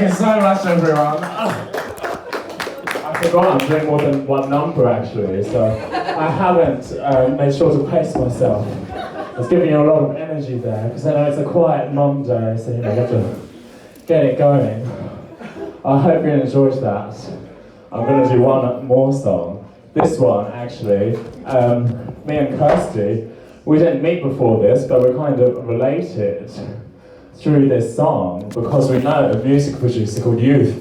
you so much, everyone. I forgot I'm doing more than one number, actually, so I haven't made sure to pace myself. I was giving you a lot of energy there, because I know it's a quiet Monday, so you know, you have to get it going. I hope you enjoyed that. I'm going to do one more song. This one, actually, me and Kirsty, we didn't meet before this, but we're kind of related through this song because we know a music producer called Youth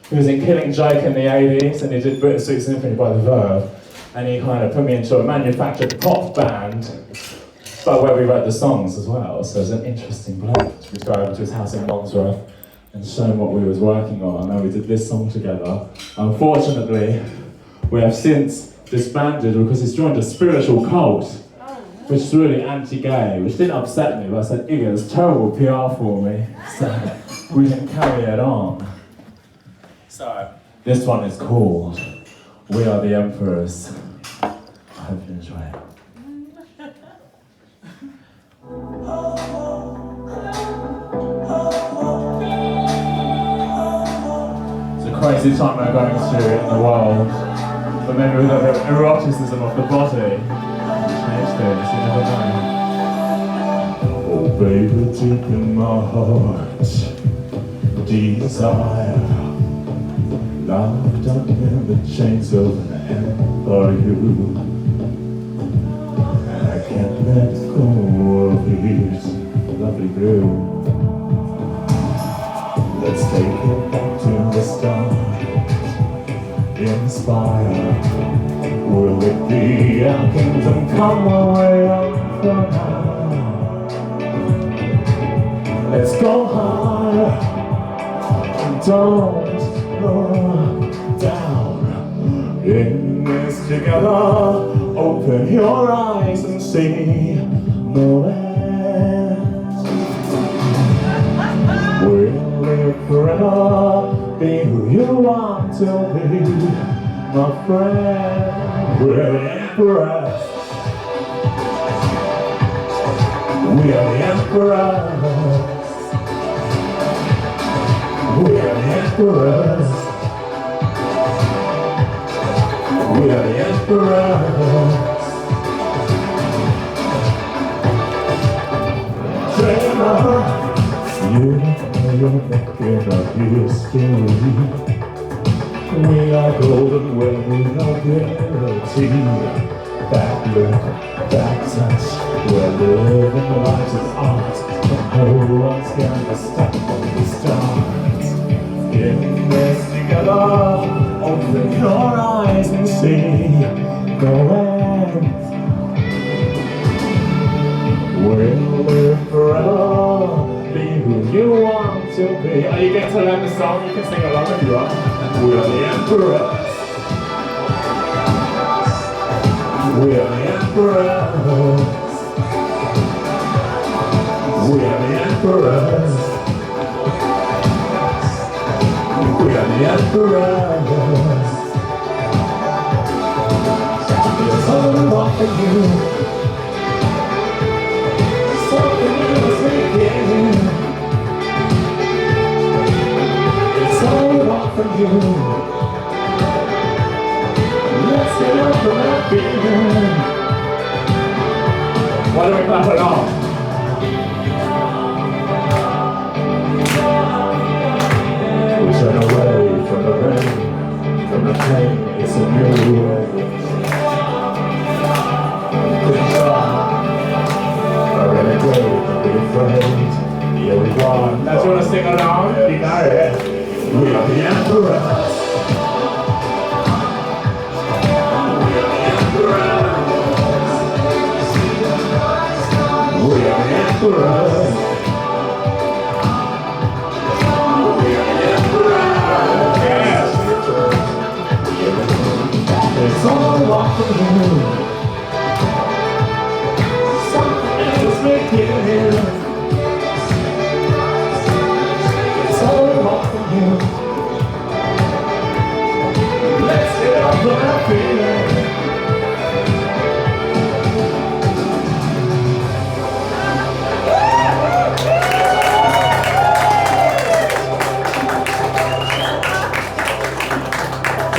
who was in Killing Joke in the 80s, and he did British Sweet Symphony by the Verve, and he kind of put me into a manufactured pop band, but where we wrote the songs as well. So it's an interesting blend. We'd go over to his house in Wandsworth and show him what we was working on, and we did this song together. Unfortunately, we have since disbanded because he's joined a spiritual cult, which is really anti-gay, which didn't upset me, but I said, Iggy, it's terrible PR for me, so we didn't carry it on. So, this one is called We Are the Emperors. I hope you enjoy it. It's a crazy time we're going through in the world, but maybe with the eroticism of the body, change things, you never know. Oh baby, deep in my heart, desire, locked up in the chains of an empire, and I can't let go of his lovely blue. Let's take it back to the start, inspire. Will it be our kingdom come away on from now? Let's go higher and don't look down. In this together, open your eyes and see no end. We'll live forever, be who you want to be, my friend. We're the emperors. We are the emperors. We are the emperors. We are the emperors. Dreamer, you're making a history. We are golden when we are guilty. That look, that touch, we're living lives of art, and no one's gonna stop when we start. In this together, open your eyes and see the end. We'll live forever, be who you want to be. Are you getting to learn the song? You can sing along if you want. We are the emperors. We are the emperors. We are the emperors. We are the emperors. It's all about you. Something you must begin. It's all about you. Let's get up from that feeling. Why don't we clap along? We turn away from the rain, from the pain, it's a new way. Good job. Are really great, don't be afraid. Here we go. Now, do you want to sing along? You know it. We are the emperors. We are the emperors. We are the emperors. Yes. It's all about you. Something is making it. It's all about you. Let's get up on our feet.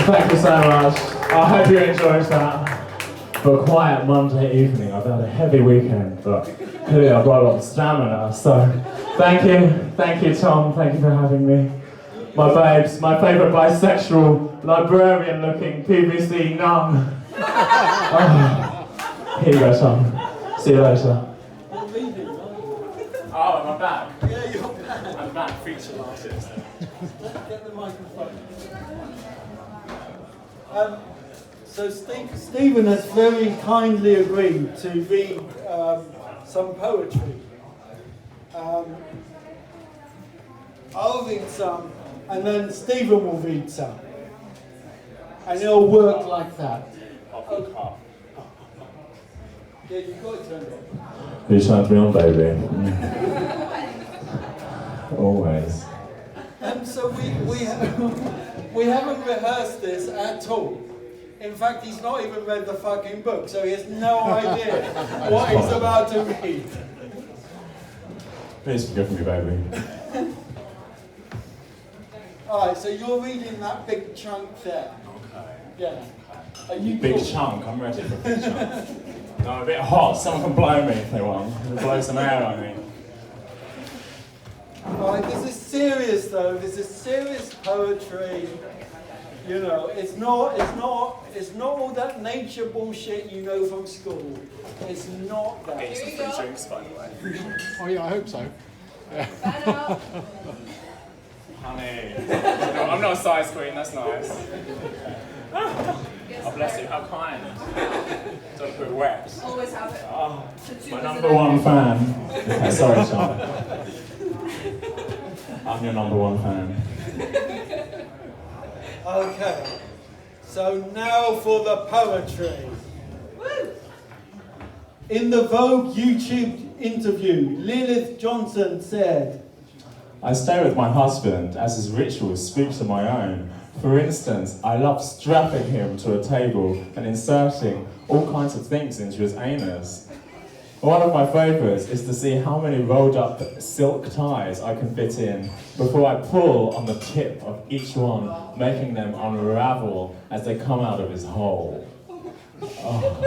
Thank you so much. I hope you enjoyed that. For a quiet Monday evening, I've had a heavy weekend, but clearly I've got a lot of stamina, so thank you Tom, thank you for having me. My babes, my favourite bisexual, librarian-looking PVC nun. Oh. Here you go, Tom. See you later. Oh, am I back? Yeah, you're back. I'm back, featured artist. Get the microphone. So Stephen has very kindly agreed to read some poetry. I'll read some, and then Stephen will read some. And it'll work like that. Yeah, you've got it turned on. You turned me on, baby. Always. So we haven't rehearsed this at all. In fact, he's not even read the fucking book, so he has no idea what he's about to read. Please forgive me, baby. Alright, so you're reading that big chunk there. Okay. Yeah. Are you Big cool? chunk, I'm ready for a big chunk. No, I'm a bit hot, someone can blow me if they want. Blow some air on me. Alright, this is serious though, this is serious poetry. You know, it's not all that nature bullshit you know from school. It's not that. It's the free drinks, by the way. Oh yeah, I hope so. Honey. No, I'm not a size queen, that's nice. Oh, bless you, how kind. Don't put wet. Always have it. Oh, my number one fan. Sorry, Sean. I'm your number one fan. Okay. So now for the poetry. Woo! In the Vogue YouTube interview, Lilith Johnson said, I stay with my husband as his rituals speak to my own. For instance, I love strapping him to a table and inserting all kinds of things into his anus. One of my favourites is to see how many rolled up silk ties I can fit in before I pull on the tip of each one, making them unravel as they come out of his hole. Oh.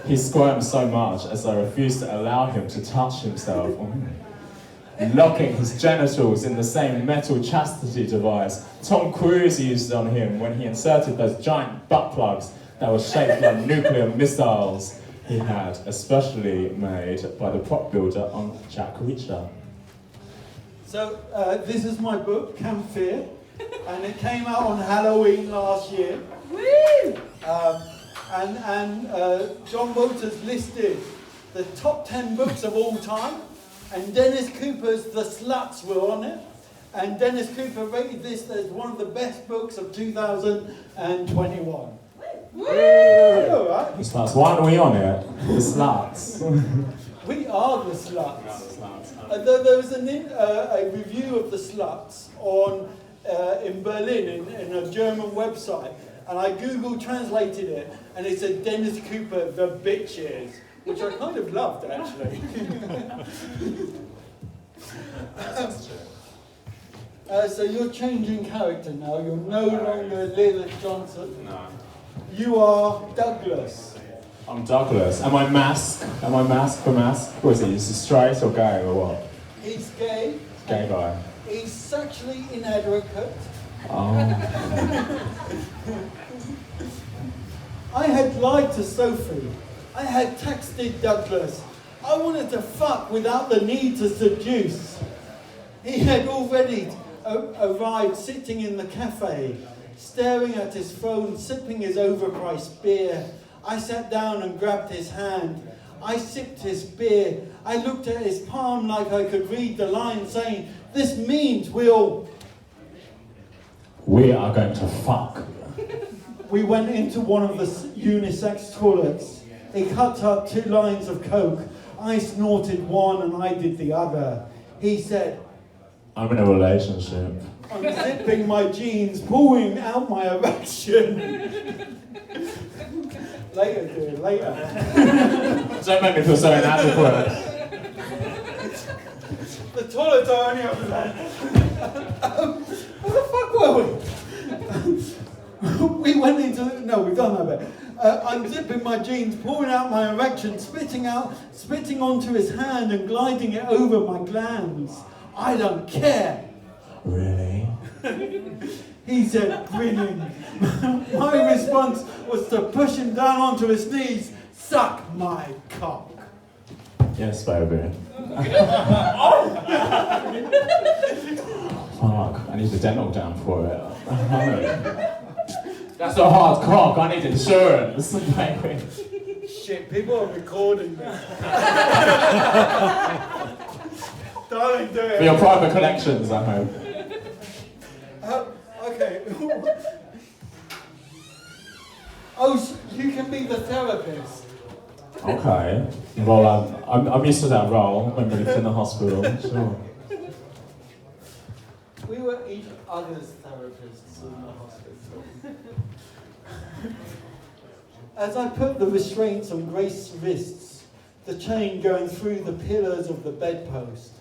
He squirms so much as I refuse to allow him to touch himself. Locking his genitals in the same metal chastity device Tom Cruise used on him when he inserted those giant butt plugs that were shaped like nuclear missiles he had especially made by the prop builder on Jack Reacher. so this is my book, Camp Fear, and it came out on Halloween last year. Woo! And John Walters listed the top 10 books of all time, and Dennis Cooper's The Sluts were on it, and Dennis Cooper rated this as one of the best books of 2021. Woo! All right. The sluts. Why aren't we on it? The sluts. We are the sluts. There was a review of the sluts on in Berlin in a German website, and I Google translated it, and it said Dennis Cooper, the bitches, which I kind of loved actually. So you're changing character now. You're no longer Lilith Johnson. No. You are Douglas. I'm Douglas. Am I mask? Am I mask for mask? What is he? Is he straight or gay or what? He's gay. Gay guy. He's sexually inadequate. Oh. I had lied to Sophie. I had texted Douglas. I wanted to fuck without the need to seduce. He had already arrived sitting in the cafe, staring at his phone, sipping his overpriced beer. I sat down and grabbed his hand. I sipped his beer. I looked at his palm like I could read the line saying, this means We are going to fuck. We went into one of the unisex toilets. He cut up 2 lines of coke. I snorted one and I did the other. He said, I'm in a relationship. unzipping my jeans, pulling out my erection. Later, dude, later. Don't make me feel so inadequate. The toilets are only over there. Where the fuck were we? We We went into, no, we've done that bit. Unzipping my jeans, pouring out my erection, spitting onto his hand and gliding it over my glands. I don't care. Really? He said, grinning. My response was to push him down onto his knees. Suck my cock. Yes, baby. Fuck, I need a dental dam for it. That's a hard cock, I need insurance, baby. Shit, people are recording this. Darling, do it. For your private collections, I hope. Okay. Oh, you can be the therapist. Okay. Well, I'm used to that role when we lived in the hospital, sure. We were each other's therapists in the hospital. As I put the restraints on Grace's wrists, the chain going through the pillars of the bedpost,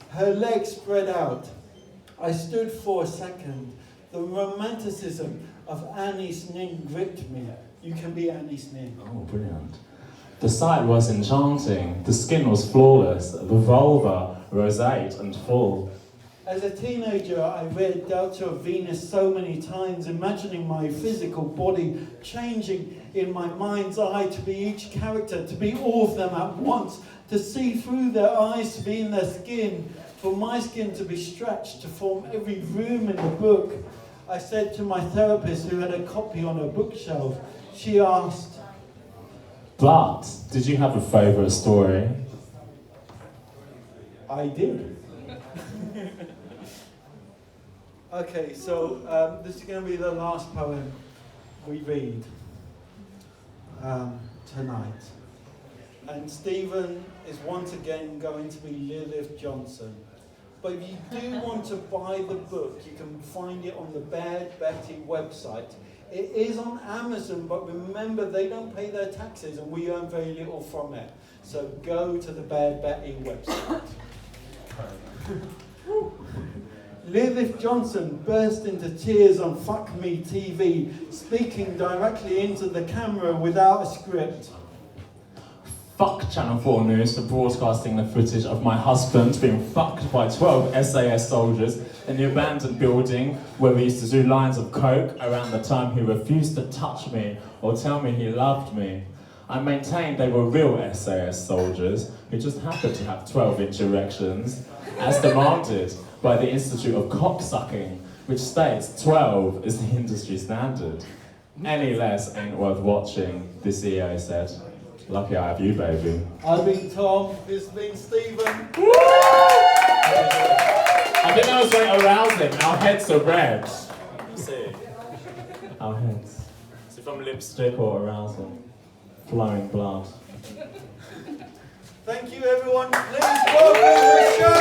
her legs spread out, I stood for a second. The romanticism of Annie's Nin gripped me. You can be Annie's Nin. Oh, brilliant. The sight was enchanting. The skin was flawless. The vulva roseate and full. As a teenager, I read Delta of Venus so many times, imagining my physical body changing in my mind's eye to be each character, to be all of them at once, to see through their eyes, to be in their skin, for my skin to be stretched, to form every room in the book. I said to my therapist, who had a copy on her bookshelf, she asked, But, did you have a favourite story? I did. Okay, so this is going to be the last poem we read tonight. And Stephen is once again going to be Lilith Johnson. But if you do want to buy the book, you can find it on the Bad Betty website. It is on Amazon, but remember, they don't pay their taxes and we earn very little from it. So go to the Bad Betty website. Lilith Johnson burst into tears on Fuck Me TV, speaking directly into the camera without a script. Fuck Channel 4 News for broadcasting the footage of my husband being fucked by 12 SAS soldiers in the abandoned building where we used to do lines of coke around the time he refused to touch me or tell me he loved me. I maintained they were real SAS soldiers who just happened to have 12-inch erections, as demanded by the Institute of Cocksucking, which states 12 is the industry standard. Any less ain't worth watching, the CEO said. Lucky I have you, baby. I've been Tom, this has been Stephen. I think that was very arousing. Our heads are red. See? Our heads. Is it from lipstick or arousal? Flowing blood. Thank you, everyone. Please welcome Michelle.